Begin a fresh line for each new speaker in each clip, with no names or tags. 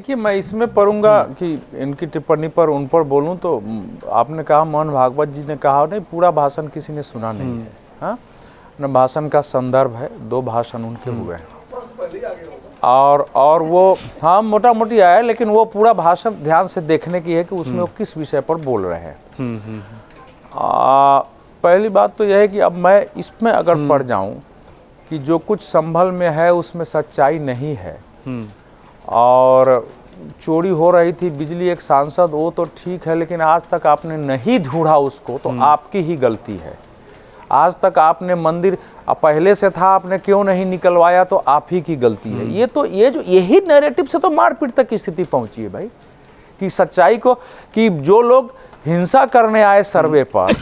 देखिए, मैं इसमें पढ़ूंगा कि इनकी टिप्पणी पर उन पर बोलूं तो आपने कहा मोहन भागवत जी ने कहा नहीं, पूरा भाषण किसी ने सुना नहीं है। हाँ, न भाषण का संदर्भ है, 2 भाषण उनके हुए हैं और वो हाँ मोटा मोटी आया, लेकिन वो पूरा भाषण ध्यान से देखने की है कि उसमें वो किस विषय पर बोल रहे हैं। पहली बात तो यह है कि अब मैं इसमें अगर पढ़ जाऊं कि जो कुछ संभल में है उसमें सच्चाई नहीं है और चोरी हो रही थी बिजली, एक सांसद, वो तो ठीक है, लेकिन आज तक आपने नहीं ढूंढा उसको तो आपकी ही गलती है। आज तक आपने मंदिर पहले से था, आपने क्यों नहीं निकलवाया तो आप ही की गलती है। यही नैरेटिव से तो मारपीट तक की स्थिति पहुंची है भाई, कि सच्चाई को, कि जो लोग हिंसा करने आए सर्वे पर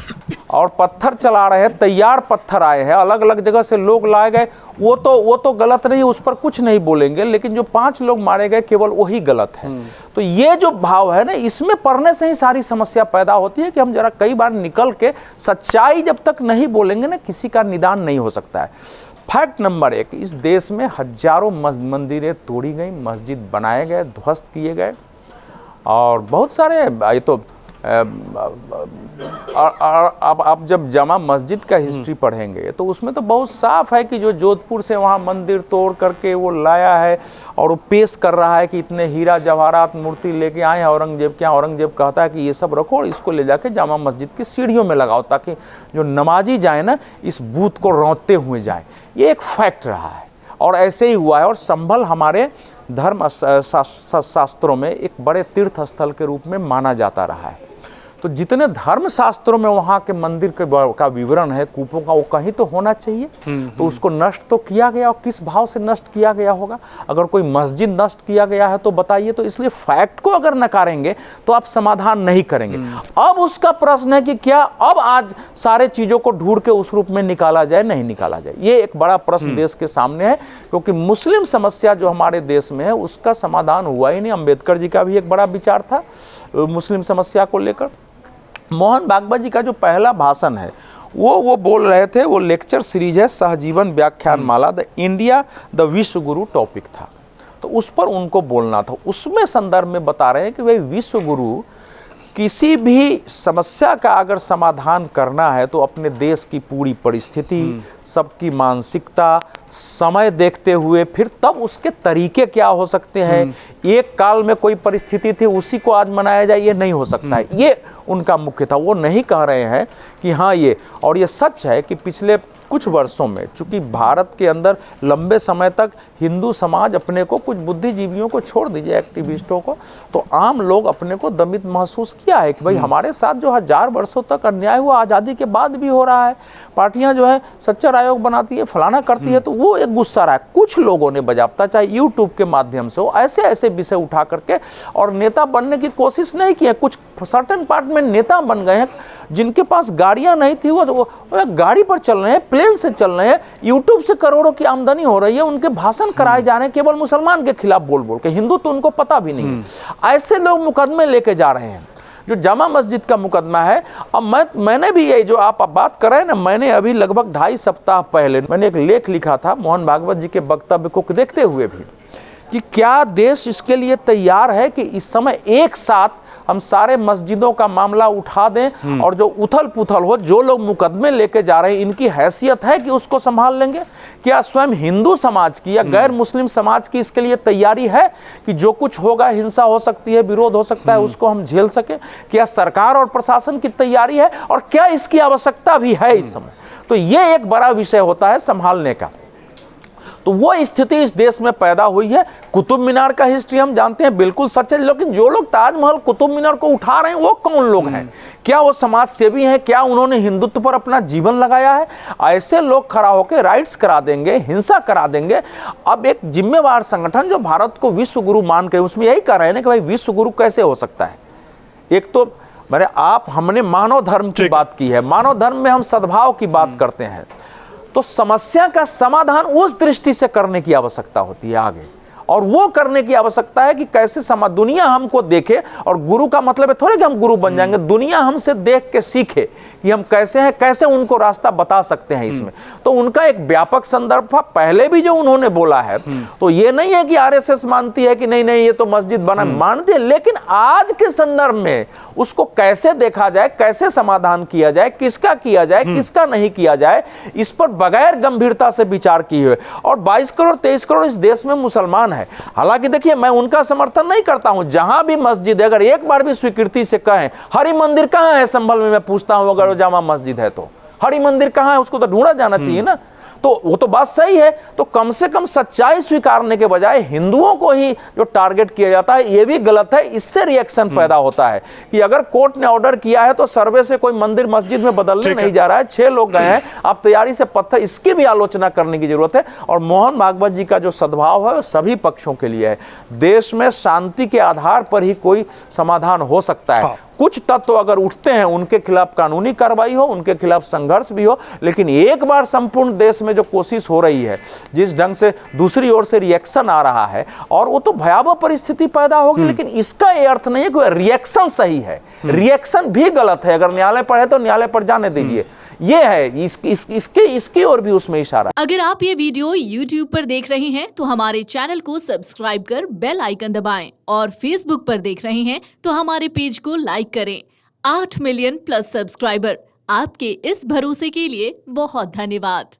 और पत्थर चला रहे हैं, तैयार पत्थर आए हैं, अलग अलग जगह से लोग लाए गए, वो तो गलत नहीं, उस पर कुछ नहीं बोलेंगे, लेकिन जो 5 लोग मारे गए केवल वही गलत है। तो ये जो भाव है ना, इसमें पढ़ने से ही सारी समस्या पैदा होती है कि हम जरा कई बार निकल के सच्चाई जब तक नहीं बोलेंगे ना, किसी का निदान नहीं हो सकता है। फैक्ट नंबर 1, इस देश में हजारों मंदिरें तोड़ी गई, मस्जिद बनाए गए, ध्वस्त किए गए और बहुत सारे, ये तो आप जब जामा मस्जिद का हिस्ट्री पढ़ेंगे तो उसमें तो बहुत साफ है कि जो जोधपुर से वहाँ मंदिर तोड़ करके वो लाया है और वो पेश कर रहा है कि इतने हीरा जवाहरात मूर्ति लेके आए हैं औरंगजेब के यहाँ। औरंगजेब कहता है कि ये सब रखो और इसको ले जाके जामा मस्जिद की सीढ़ियों में लगाओ ताकि जो नमाजी जाए ना, इस बूथ को रौंदते हुए जाए। ये एक फैक्ट रहा है और ऐसे ही हुआ है। और संभल हमारे धर्म शास्त्रों में एक बड़े तीर्थ स्थल के रूप में माना जाता रहा है। तो जितने धर्म शास्त्रों में वहाँ के मंदिर का विवरण है, कूपों का, वो कहीं तो होना चाहिए। तो उसको नष्ट तो किया गया, और किस भाव से नष्ट किया गया होगा? अगर कोई मस्जिद नष्ट किया गया है तो बताइए। तो इसलिए फैक्ट को अगर नकारेंगे तो आप समाधान नहीं करेंगे। अब उसका प्रश्न है कि क्या अब आज सारे चीजों को ढूंढ के उस रूप में निकाला जाए, नहीं निकाला जाए। ये एक बड़ा प्रश्न देश के सामने है, क्योंकि मुस्लिम समस्या जो हमारे देश में है उसका समाधान हुआ ही नहीं। अम्बेडकर जी का भी एक बड़ा विचार था मुस्लिम समस्या को लेकर। मोहन भागवत जी का जो पहला भाषण है वो बोल रहे थे, वो लेक्चर सीरीज है सहजीवन व्याख्यान माला, द इंडिया द विश्व गुरु टॉपिक था, तो उस पर उनको बोलना था। उसमें संदर्भ में बता रहे हैं कि भाई विश्व गुरु किसी भी समस्या का अगर समाधान करना है तो अपने देश की पूरी परिस्थिति, सबकी मानसिकता, समय देखते हुए फिर तब उसके तरीके क्या हो सकते हैं। एक काल में कोई परिस्थिति थी उसी को आज मनाया जाए, ये नहीं हो सकता है। ये उनका मुख्य था। वो नहीं कह रहे हैं कि हाँ ये, और ये सच है कि पिछले कुछ वर्षों में चूंकि भारत के अंदर लंबे समय तक हिंदू समाज अपने को, कुछ बुद्धिजीवियों को छोड़ दीजिए, एक्टिविस्टों को, तो आम लोग अपने को दमित महसूस किया है कि भाई हमारे साथ जो 1000 वर्षों तक अन्याय हुआ, आज़ादी के बाद भी हो रहा है। पार्टियां जो है सच्चर आयोग बनाती है, फलाना करती है, तो वो एक गुस्सा रहा है। कुछ लोगों ने बजाबता, चाहे यूट्यूब के माध्यम से हो, ऐसे ऐसे विषय उठा करके और नेता बनने की कोशिश नहीं की है। कुछ सर्टेन पार्ट में नेता बन गए हैं जिनके पास गाड़ियां नहीं थी, वो गाड़ी पर चल रहे हैं, प्लेन से चल रहे हैं, यूट्यूब से करोड़ों की आमदनी हो रही है, उनके भाषण कराए जा रहे हैं केवल मुसलमान के खिलाफ बोल बोल के। हिंदू तो उनको पता भी नहीं है। ऐसे लोग मुकदमे लेके जा रहे हैं। जो जामा मस्जिद का मुकदमा है, अब मैंने भी ये जो आप बात कर रहे हैं ना, मैंने अभी लगभग 2.5 सप्ताह पहले मैंने एक लेख लिखा था मोहन भागवत जी के वक्तव्य को देखते हुए भी, कि क्या देश इसके लिए तैयार है कि इस समय एक साथ हम सारे मस्जिदों का मामला उठा दें और जो उथल पुथल हो, जो लोग मुकदमे लेके जा रहे हैं, इनकी हैसियत है कि उसको संभाल लेंगे? क्या स्वयं हिंदू समाज की या गैर मुस्लिम समाज की इसके लिए तैयारी है कि जो कुछ होगा, हिंसा हो सकती है, विरोध हो सकता है, उसको हम झेल सके? क्या सरकार और प्रशासन की तैयारी है, और क्या इसकी आवश्यकता भी है इस समय? तो ये एक बड़ा विषय होता है संभालने का। तो वो स्थिति इस देश में पैदा हुई है। कुतुब मीनार का हिस्ट्री हम जानते हैं, बिल्कुल सच है, लेकिन जो लोग ताजमहल, कुतुब मीनार को उठा रहे हैं वो कौन लोग हैं? क्या वो समाज सेवी हैं? क्या उन्होंने हिंदुत्व पर अपना जीवन लगाया है? ऐसे लोग खड़ा होकर राइट्स करा देंगे, हिंसा करा देंगे। अब एक जिम्मेवार संगठन जो भारत को विश्व गुरु मान के, उसमें यही कह रहे हैं कि भाई विश्व गुरु कैसे हो सकता है? एक तो हमने मानव धर्म की बात की है, मानव धर्म में हम सद्भाव की बात करते हैं, तो समस्या का समाधान उस दृष्टि से करने की आवश्यकता होती है आगे। और वो करने की आवश्यकता है कि कैसे समाज दुनिया हमको देखे। और गुरु का मतलब है थोड़े कि हम गुरु बन जाएंगे, दुनिया हमसे देख के सीखे कि हम कैसे हैं, कैसे उनको रास्ता बता सकते हैं इसमें। तो उनका एक व्यापक संदर्भ था पहले भी जो उन्होंने बोला है। तो ये नहीं है कि आरएसएस मानती है कि नहीं नहीं ये तो मस्जिद बना, मानती है, लेकिन आज के संदर्भ में उसको कैसे देखा जाए, कैसे समाधान किया जाए, किसका किया जाए, किसका नहीं किया जाए, इस पर बगैर गंभीरता से विचार किए हुए। और 22 करोड़ 23 करोड़ इस देश में मुसलमान है। हालांकि देखिए मैं उनका समर्थन नहीं करता हूं, जहां भी मस्जिद है अगर एक बार भी स्वीकृति से कहें, हरि मंदिर कहां है संभल में, मैं पूछता हूं, अगर जामा मस्जिद है तो हरि मंदिर कहां है, उसको तो ढूंढा जाना चाहिए ना। तो वो तो बात सही है। तो कम से कम सच्चाई स्वीकारने के बजाय हिंदुओं को ही जो टारगेट किया जाता है ये भी गलत है। इससे रिएक्शन पैदा होता है कि अगर कोर्ट ने ऑर्डर किया है तो सर्वे से कोई मंदिर मस्जिद में बदलने नहीं जा रहा है, 6 लोग गए हैं, आप तैयारी से पत्थर, इसकी भी आलोचना करने की जरूरत है। और मोहन भागवत जी का जो सद्भाव है वो सभी पक्षों के लिए है। देश में शांति के आधार पर ही कोई समाधान हो सकता है। कुछ तत्व अगर उठते हैं उनके खिलाफ कानूनी कार्रवाई हो, उनके खिलाफ संघर्ष भी हो, लेकिन एक बार संपूर्ण देश में जो कोशिश हो रही है, जिस ढंग से दूसरी ओर से रिएक्शन आ रहा है, और वो तो भयावह परिस्थिति पैदा होगी। लेकिन इसका ये अर्थ नहीं है कि रिएक्शन सही है, रिएक्शन भी गलत है। अगर न्यायालय पर है तो न्यायालय पर जाने दीजिए, ये है इसकी ओर भी उसमें इशारा।
अगर आप ये वीडियो YouTube पर देख रहे हैं तो हमारे चैनल को सब्सक्राइब कर बेल आइकन दबाएं, और Facebook पर देख रहे हैं तो हमारे पेज को लाइक करें। 8 मिलियन प्लस सब्सक्राइबर, आपके इस भरोसे के लिए बहुत धन्यवाद।